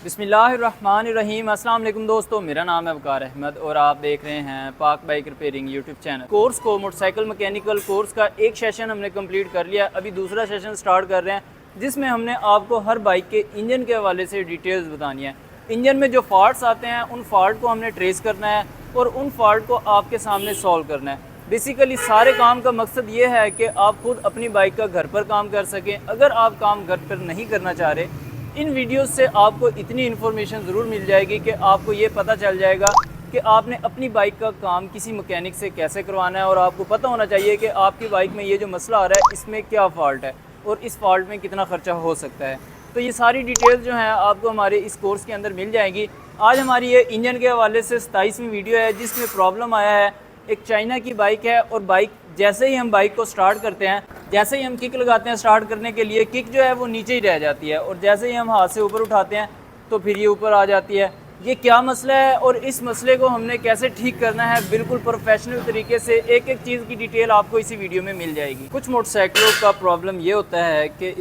बिस्मिल्लाहिर्रहमानिर्रहीम। अस्सलाम वालेकुम दोस्तों, मेरा नाम है वकार अहमद और आप देख रहे हैं पाक bike repairing YouTube channel. Course को मोटरसाइकिल मैकेनिकल कोर्स का एक सेशन हमने कंप्लीट कर लिया। अभी दूसरा सेशन स्टार्ट कर रहे हैं जिसमें हमने आपको हर बाइक के इंजन के हवाले से डिटेल्स बतानी है। इंजन में जो फॉल्ट्स आते हैं उन फॉल्ट को हमने ट्रेस करना है और उन फॉल्ट को आपके सामने सॉल्व करना है। बेसिकली सारे काम का मकसद ये है कि आप खुद अपनी बाइक का घर पर काम कर सकें। अगर आप काम घर पर नहीं करना चाह रहे, इन वीडियोस से आपको इतनी इन्फॉर्मेशन ज़रूर मिल जाएगी कि आपको ये पता चल जाएगा कि आपने अपनी बाइक का काम किसी मैकेनिक से कैसे करवाना है और आपको पता होना चाहिए कि आपकी बाइक में ये जो मसला आ रहा है इसमें क्या फ़ॉल्ट है और इस फॉल्ट में कितना ख़र्चा हो सकता है। तो ये सारी डिटेल्स जो हैं आपको हमारे इस कोर्स के अंदर मिल जाएंगी। आज हमारी ये इंजन के हवाले से 27वीं वीडियो है जिसमें प्रॉब्लम आया है। एक चाइना की बाइक है और बाइक जैसे ही हम बाइक को स्टार्ट करते हैं, जैसे ही हम किक लगाते हैं स्टार्ट करने के लिए, किक जो है वो नीचे ही रह जाती है और जैसे ही हम हाथ से ऊपर उठाते हैं तो फिर ये ऊपर आ जाती है। ये क्या मसला है और इस मसले को हमने कैसे ठीक करना है, बिल्कुल प्रोफेशनल तरीके से एक एक चीज़ की डिटेल आपको इसी वीडियो में मिल जाएगी। कुछ मोटरसाइकिलों का प्रॉब्लम ये होता है कि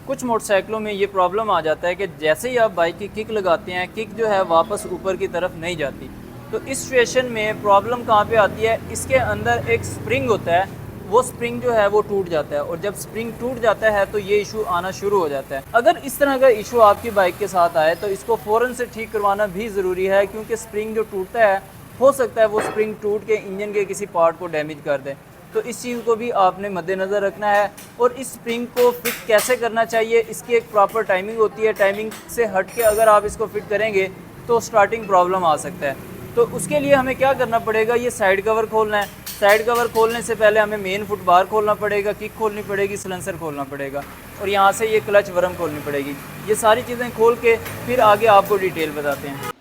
कुछ मोटरसाइकिलों में ये प्रॉब्लम आ जाता है कि जैसे ही आप बाइक की किक लगाते हैं, किक जो है वापस ऊपर की तरफ नहीं जाती। तो इस सिचुएशन में प्रॉब्लम कहाँ पे आती है, इसके अंदर एक स्प्रिंग होता है, वो स्प्रिंग जो है वो टूट जाता है और जब स्प्रिंग टूट जाता है तो ये इशू आना शुरू हो जाता है। अगर इस तरह का इशू आपकी बाइक के साथ आए तो इसको फ़ौरन से ठीक करवाना भी ज़रूरी है, क्योंकि स्प्रिंग जो टूटता है हो सकता है वो स्प्रिंग टूट के इंजन के किसी पार्ट को डैमेज कर दे। तो इस चीज़ को भी आपने मद्देनज़र रखना है और इस स्प्रिंग को फिट कैसे करना चाहिए इसकी एक प्रॉपर टाइमिंग होती है। टाइमिंग से हट के अगर आप इसको फिट करेंगे तो स्टार्टिंग प्रॉब्लम आ सकता है। तो उसके लिए हमें क्या करना पड़ेगा, ये साइड कवर खोलना है। साइड कवर खोलने से पहले हमें मेन फुट बार खोलना पड़ेगा, किक खोलनी पड़ेगी, सिलेंसर खोलना पड़ेगा और यहाँ से ये क्लच वर्म खोलनी पड़ेगी। ये सारी चीज़ें खोल के फिर आगे आपको डिटेल बताते हैं।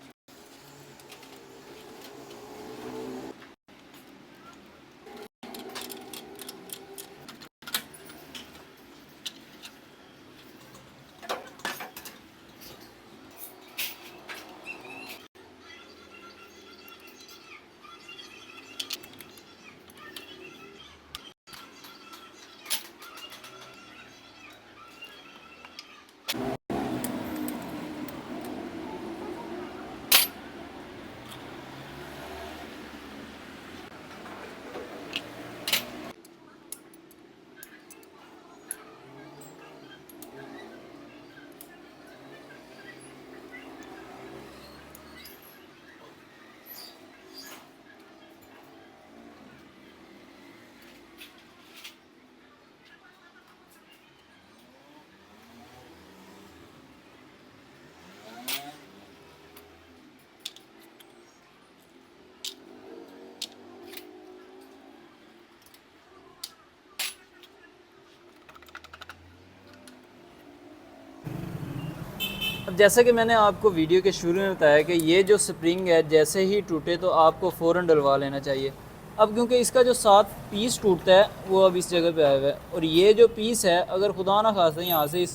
अब जैसा कि मैंने आपको वीडियो के शुरू में बताया कि ये जो स्प्रिंग है जैसे ही टूटे तो आपको फ़ौरन डलवा लेना चाहिए। अब क्योंकि इसका जो 7 पीस टूटता है वो अब इस जगह पे आया हुआ है और ये जो पीस है अगर खुदा ना खासा यहाँ से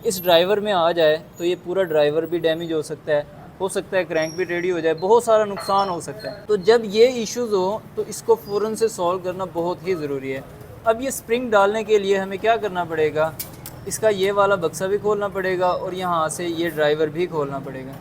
इस ड्राइवर में आ जाए तो ये पूरा ड्राइवर भी डैमेज हो सकता है क्रैंक भी टेढ़ी हो जाए, बहुत सारा नुकसान हो सकता है। तो जब ये इश्यूज़ हो तो इसको फ़ौरन से सॉल्व करना बहुत ही ज़रूरी है। अब ये स्प्रिंग डालने के लिए हमें क्या करना पड़ेगा, इसका ये वाला बक्सा भी खोलना पड़ेगा और यहाँ से ये ड्राइवर भी खोलना पड़ेगा।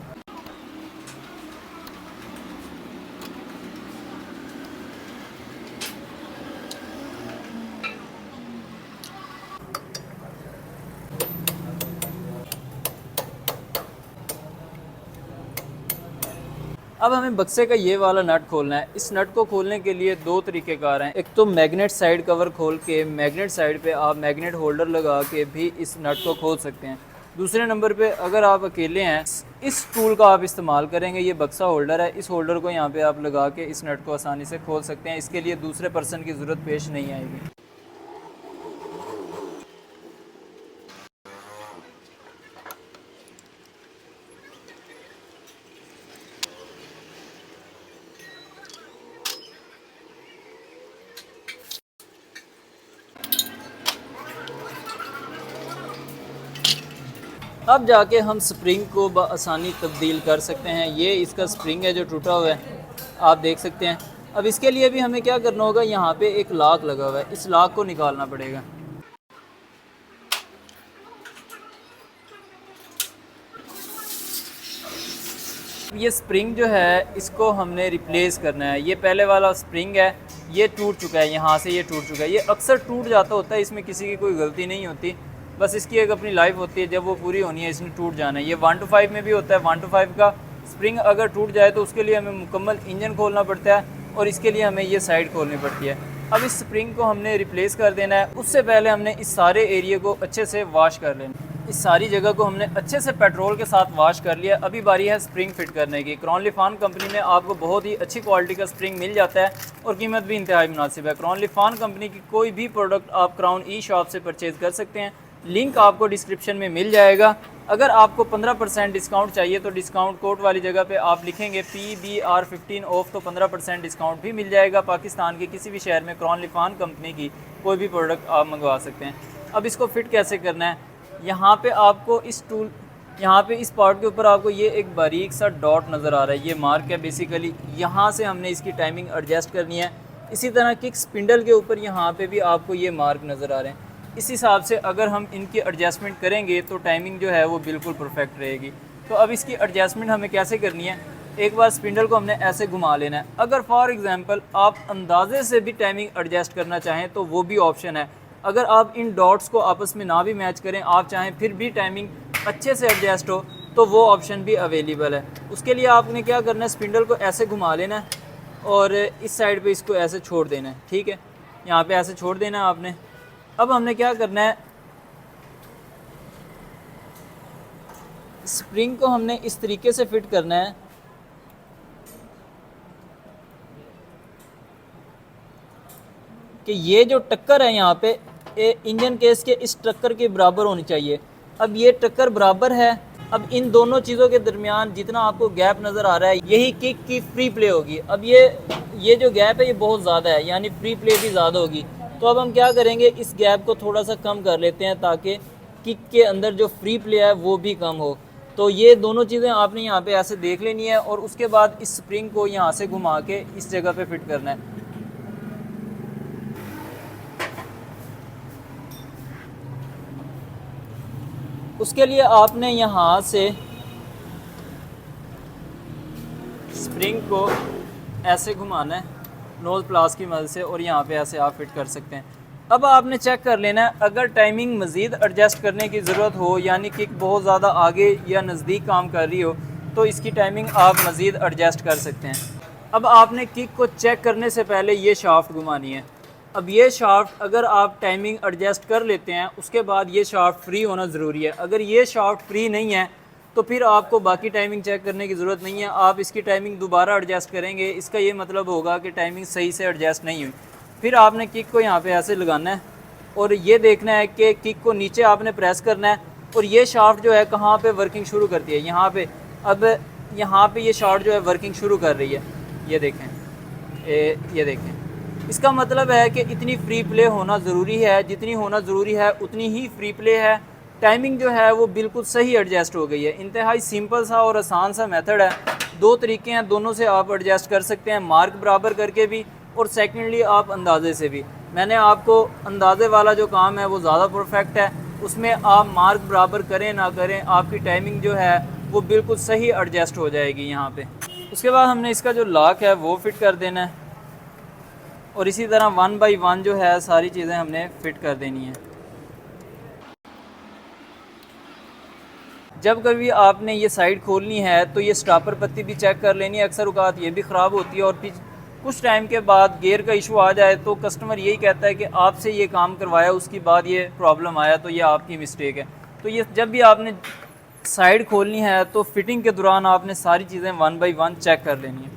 अब हमें बक्से का ये वाला नट खोलना है। इस नट को खोलने के लिए दो तरीक़ेकार हैं। एक तो मैग्नेट साइड कवर खोल के मैग्नेट साइड पे आप मैग्नेट होल्डर लगा के भी इस नट को खोल सकते हैं। दूसरे नंबर पे अगर आप अकेले हैं, इस टूल का आप इस्तेमाल करेंगे। ये बक्सा होल्डर है, इस होल्डर को यहाँ पे आप लगा के इस नट को आसानी से खोल सकते हैं। इसके लिए दूसरे पर्सन की ज़रूरत पेश नहीं आएगी। अब जाके हम स्प्रिंग को आसानी तब्दील कर सकते हैं। ये इसका स्प्रिंग है जो टूटा हुआ है, आप देख सकते हैं। अब इसके लिए भी हमें क्या करना होगा, यहाँ पे एक लॉक लगा हुआ है, इस लॉक को निकालना पड़ेगा। ये स्प्रिंग जो है इसको हमने रिप्लेस करना है। ये पहले वाला स्प्रिंग है, ये टूट चुका है, यहाँ से ये टूट चुका है। ये अक्सर टूट जाता होता है, इसमें किसी की कोई गलती नहीं होती, बस इसकी एक अपनी लाइफ होती है, जब वो पूरी होनी है इसने टूट जाना है। ये 1 to 5 में भी होता है। 1 to 5 का स्प्रिंग अगर टूट जाए तो उसके लिए हमें मुकम्मल इंजन खोलना पड़ता है और इसके लिए हमें ये साइड खोलनी पड़ती है। अब इस स्प्रिंग को हमने रिप्लेस कर देना है। उससे पहले हमने इस सारे एरिया को अच्छे से वॉश कर लेना। इस सारी जगह को हमने अच्छे से पेट्रोल के साथ वॉश कर लिया। अभी बारी है स्प्रिंग फिट करने की। क्रॉनलिफान कंपनी में आपको बहुत ही अच्छी क्वालिटी का स्प्रिंग मिल जाता है और कीमत भी इंतहाई मुनासिब है। क्रॉनलिफान कंपनी की कोई भी प्रोडक्ट आप क्राउन ई शॉप से परचेज़ कर सकते हैं, लिंक आपको डिस्क्रिप्शन में मिल जाएगा। अगर आपको 15% डिस्काउंट चाहिए तो डिस्काउंट कोड वाली जगह पे आप लिखेंगे PBR15 ऑफ, तो 15% डिस्काउंट भी मिल जाएगा। पाकिस्तान के किसी भी शहर में क्रॉनलिफान कंपनी की कोई भी प्रोडक्ट आप मंगवा सकते हैं। अब इसको फिट कैसे करना है, यहाँ पे आपको इस टूल, यहाँ पे इस पार्ट के ऊपर आपको ये एक बारीक सा डॉट नज़र आ रहा है, ये मार्क है बेसिकली। यहाँ से हमने इसकी टाइमिंग एडजस्ट करनी है। इसी तरह किक स्पिंडल के ऊपर यहाँ पे भी आपको ये मार्क नज़र आ रहे हैं। इस हिसाब से अगर हम इनकी एडजस्टमेंट करेंगे तो टाइमिंग जो है वो बिल्कुल परफेक्ट रहेगी। तो अब इसकी एडजस्टमेंट हमें कैसे करनी है, एक बार स्पिंडल को हमने ऐसे घुमा लेना है। अगर फॉर एग्जांपल आप अंदाजे से भी टाइमिंग एडजस्ट करना चाहें तो वो भी ऑप्शन है। अगर आप इन डॉट्स को आपस में ना भी मैच करें, आप चाहें फिर भी टाइमिंग अच्छे से एडजस्ट हो, तो वो ऑप्शन भी अवेलेबल है। उसके लिए आपने क्या करना है, स्पिंडल को ऐसे घुमा लेना है और इस साइड पे इसको ऐसे छोड़ देना है। ठीक है, यहाँ पे ऐसे छोड़ देना है आपने। अब हमने क्या करना है, स्प्रिंग को हमने इस तरीके से फिट करना है कि ये जो टक्कर है यहाँ पे इंजन केस के इस टक्कर के बराबर होनी चाहिए। अब ये टक्कर बराबर है। अब इन दोनों चीज़ों के दरमियान जितना आपको गैप नज़र आ रहा है, यही किक की फ्री प्ले होगी। अब ये जो गैप है ये बहुत ज़्यादा है, यानी फ्री प्ले भी ज़्यादा होगी। तो अब हम क्या करेंगे, इस गैप को थोड़ा सा कम कर लेते हैं ताकि किक के अंदर जो फ्री प्ले है वो भी कम हो। तो ये दोनों चीज़ें आपने यहाँ पे ऐसे देख लेनी है और उसके बाद इस स्प्रिंग को यहाँ से घुमा के इस जगह पे फिट करना है। उसके लिए आपने यहाँ से स्प्रिंग को ऐसे घुमाना है नोज प्लास की मदद से और यहाँ पे ऐसे आप फिट कर सकते हैं। अब आपने चेक कर लेना है, अगर टाइमिंग मज़ीद एडजस्ट करने की ज़रूरत हो, यानी किक बहुत ज़्यादा आगे या नज़दीक काम कर रही हो, तो इसकी टाइमिंग आप मज़ीद एडजस्ट कर सकते हैं। अब आपने किक को चेक करने से पहले ये शाफ्ट घुमानी है। अब ये शाफ्ट अगर आप टाइमिंग एडजस्ट कर लेते हैं, उसके बाद ये शाफ्ट फ्री होना ज़रूरी है। अगर ये शाफ्ट फ्री नहीं है तो फिर आपको बाकी टाइमिंग चेक करने की ज़रूरत नहीं है। आप इसकी टाइमिंग दोबारा एडजस्ट करेंगे, इसका ये मतलब होगा कि टाइमिंग सही से एडजस्ट नहीं हुई। फिर आपने किक को यहाँ पे ऐसे लगाना है और ये देखना है कि किक को नीचे आपने प्रेस करना है और ये शाफ्ट जो है कहाँ पे वर्किंग शुरू करती है, यहाँ पे। अब यहाँ पे ये शाफ्ट जो है वर्किंग शुरू कर रही है, ये देखें, ये देखें। इसका मतलब है कि इतनी फ्री प्ले होना ज़रूरी है, जितनी होना ज़रूरी है उतनी ही फ्री प्ले है। टाइमिंग जो है वो बिल्कुल सही एडजस्ट हो गई है। इंतहाई सिंपल सा और आसान सा मेथड है। दो तरीके हैं, दोनों से आप एडजस्ट कर सकते हैं, मार्क बराबर करके भी और सेकेंडली आप अंदाजे से भी। मैंने आपको अंदाजे वाला जो काम है वो ज़्यादा परफेक्ट है, उसमें आप मार्क बराबर करें ना करें, आपकी टाइमिंग जो है वो बिल्कुल सही एडजस्ट हो जाएगी यहाँ पे। उसके बाद हमने इसका जो लॉक है वो फिट कर देना है और इसी तरह 1 बाई 1 जो है सारी चीज़ें हमने फिट कर देनी है। जब कभी आपने ये साइड खोलनी है तो ये स्टॉपर पत्ती भी चेक कर लेनी है। अक्सर औकात ये भी ख़राब होती है और फिर कुछ टाइम के बाद गियर का इशू आ जाए तो कस्टमर यही कहता है कि आपसे ये काम करवाया उसके बाद ये प्रॉब्लम आया, तो ये आपकी मिस्टेक है। तो ये जब भी आपने साइड खोलनी है तो फिटिंग के दौरान आपने सारी चीज़ें 1 बाई 1 चेक कर लेनी है।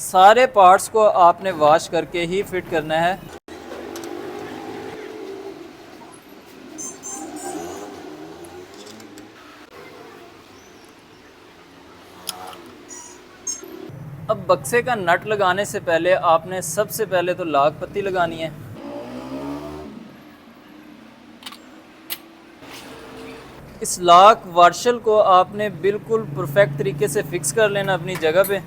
सारे पार्ट्स को आपने वॉश करके ही फिट करना है। अब बक्से का नट लगाने से पहले आपने सबसे पहले तो लॉक पत्ती लगानी है। इस लॉक वार्शल को आपने बिल्कुल परफेक्ट तरीके से फिक्स कर लेना अपनी जगह पे।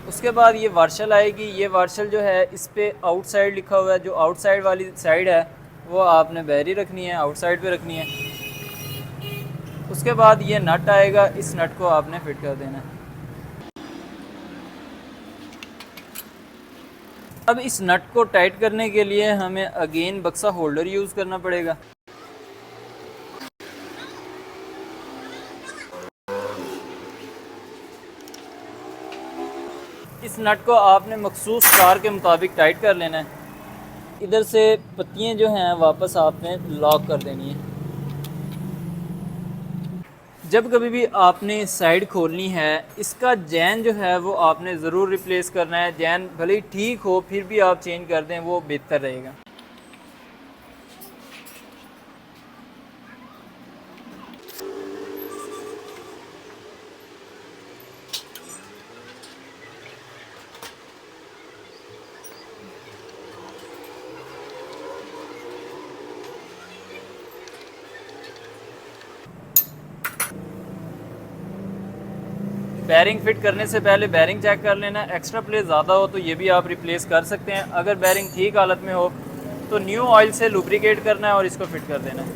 उसके बाद ये वार्शल आएगी। ये वार्शल जो है इस पे आउटसाइड लिखा हुआ है, जो आउटसाइड वाली साइड है वो आपने बहरी रखनी है, आउटसाइड पे रखनी है। उसके बाद ये नट आएगा, इस नट को आपने फिट कर देना है। अब इस नट को टाइट करने के लिए हमें अगेन बक्सा होल्डर यूज़ करना पड़ेगा। इस नट को आपने मखसूस कार के मुताबिक टाइट कर लेना है। इधर से पत्तियां जो हैं वापस आपने लॉक कर देनी है। जब कभी भी आपने साइड खोलनी है, इसका जैन जो है वो आपने ज़रूर रिप्लेस करना है। जैन भले ही ठीक हो फिर भी आप चेंज कर दें, वो बेहतर रहेगा। बैरिंग फिट करने से पहले बैरिंग चेक कर लेना। एक्स्ट्रा प्ले ज़्यादा हो तो ये भी आप रिप्लेस कर सकते हैं। अगर बैरिंग ठीक हालत में हो तो न्यू ऑयल से लुब्रिकेट करना है और इसको फिट कर देना है।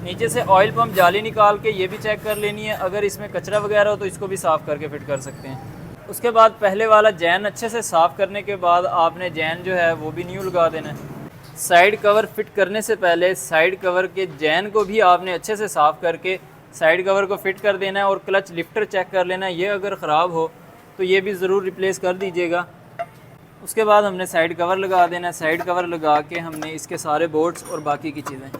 नीचे से ऑयल पंप जाली निकाल के ये भी चेक कर लेनी है। अगर इसमें कचरा वगैरह हो तो इसको भी साफ़ करके फिट कर सकते हैं। उसके बाद पहले वाला जैन अच्छे से साफ़ करने के बाद आपने जैन जो है वो भी न्यू लगा देना है। साइड कवर फिट करने से पहले साइड कवर के जैन को भी आपने अच्छे से साफ़ करके साइड कवर को फिट कर देना है। और क्लच लिफ्टर चेक कर लेना है, ये अगर ख़राब हो तो ये भी ज़रूर रिप्लेस कर दीजिएगा। उसके बाद हमने साइड कवर लगा देना है। साइड कवर लगा के हमने इसके सारे बोर्ड्स और बाकी की चीज़ें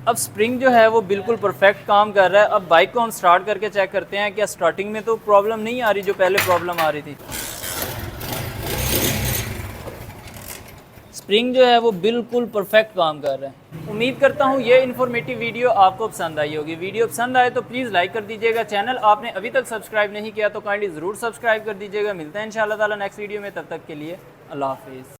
अब स्प्रिंग जो है वो बिल्कुल परफेक्ट काम कर रहा है। अब बाइक को हम स्टार्ट करके चेक करते हैं क्या स्टार्टिंग में तो प्रॉब्लम नहीं आ रही जो पहले प्रॉब्लम आ रही थी। स्प्रिंग जो है वो बिल्कुल परफेक्ट काम कर रहा है। उम्मीद करता हूँ ये इन्फॉर्मेटिव वीडियो आपको पसंद आई होगी। वीडियो पसंद आए तो प्लीज़ लाइक कर दीजिएगा। चैनल आपने अभी तक सब्सक्राइब नहीं किया तो काइंडली ज़रूर सब्सक्राइब कर दीजिएगा। मिलते हैं इंशाल्लाह ताला नेक्स्ट वीडियो में, तब तक के लिए अल्लाह हाफिज़।